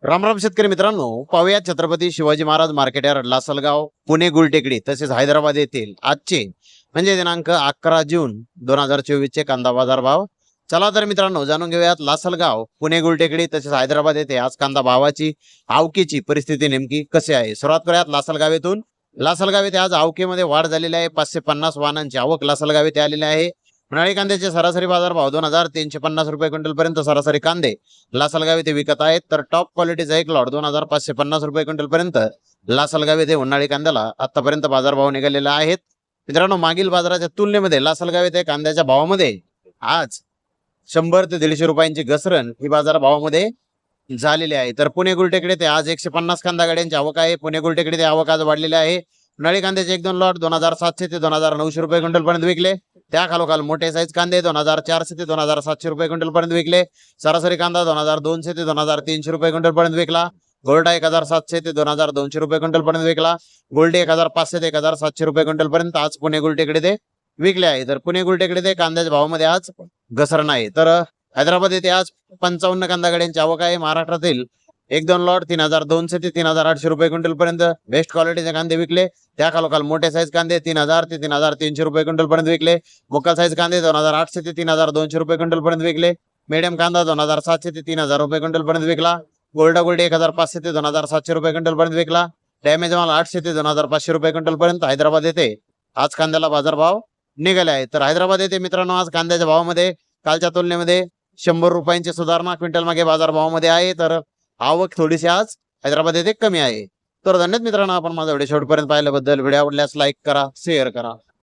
राम राम शेतकरी मित्रांनो, पाहूया छत्रपती शिवाजी महाराज मार्केट यार्ड लासलगाव, पुणे गुलटेकडी तसेच हैदराबाद येथील आजचे म्हणजे दिनांक 11 जून 2024 चे कांदा बाजार भाव. चला तर मित्रांनो जाणून घेऊयात लासलगाव, पुणे गुलटेकडी तसेच हैदराबाद येथे आज कांदा भावाची आवकीची परिस्थिती नेमकी कशी आहे. सुरुवात करूयात लासलगाव येथून. लासलगाव येथे आज आवकेमध्ये वाढ झालेली आहे. 550 वाहनांची आवक लासलगाव येथे आलेली आहे. उन्हाळी कांद्याचे सरासरी बाजार भाव 2350 रुपये क्विंटल पर्यंत सरासरी कांदे लासलगाव येथे विकत आहेत. तर टॉप क्वालिटीचा एक लॉट 2550 रुपये क्विंटल पर्यंत लासलगाव येथे उन्हाळी कांद्याला आतापर्यंत बाजारभाव निघालेले आहेत. मित्रांनो, मागील बाजाराच्या तुलनेमध्ये लासलगाव येथे कांद्याच्या भावामध्ये आज 100 ते 150 रुपयांची घसरण ही बाजारभावामध्ये झालेली आहे. तर पुणे गुलटेकडे ते आज 150 कांदा गाड्यांची आवक आहे. पुणे गुलटेकडे ते आवक आज वाढलेली आहे. उन्हाळी कांद्याचे 1-2 लॉट 2700 ते 2900 रुपये क्विंटल पर्यंत विकले. त्या खालोखाल मोठे साईज कांदे 2400 ते 2700 रुपये क्विंटल पर्यंत विकले. सरासरी कांदा 2200 ते 2300 रुपये क्विंटल पर्यंत विकला. गोल्डा 1700 ते 2200 रुपये क्विंटल पर्यंत विकला. गोल्डे 1500 ते 1700 रुपये क्विंटल पर्यंत आज पुणे गुलटेकडे ते विकले आहे. तर पुणे गुलटेकडे ते कांद्याच्या भावामध्ये आज घसरण आहे. तर हैदराबाद येथे आज 55 कांदा गाड्यांची आवक आहे. महाराष्ट्रातील 1-2 लॉट 3200 ते 3800 रुपये क्विंटल पर्यंत बेस्ट क्वालिटीचे कांदे विकले. त्या खालोखाल मोठे साईज कांदे 3000 ते 3300 रुपये क्विंटल पर्यंत विकले. मुक्का साईज कांदे 2800 ते 3200 रुपये क्विंटल पर्यंत विकले. मीडियम कांदा 2700 ते 3000 रुपये क्विंटल पर्यंत विकला. गोल्डा गोल्ड 1500 ते 2700 रुपये क्विंटल पर्यंत विकला. डॅमेज माल 800 ते 2500 रुपये क्विंटल पर्यंत हैदराबाद येथे आज कांद्याला बाजारभाव निघाले आहेत. तर हैदराबाद येथे मित्रांनो आज कांद्याच्या भावामध्ये कालच्या तुलनेमध्ये 100 रुपयांची सुधारणा क्विंटल मागे बाजारभावामध्ये आहे. तर आवक थोडीशी आज हैदराबाद येथे कमी आहे. तर धन्यवाद मित्रांनो, आपण माझा व्हिडिओ शेवटपर्यंत पाहिल्याबद्दल. व्हिडिओ आवडल्यास लाईक करा, शेअर करा.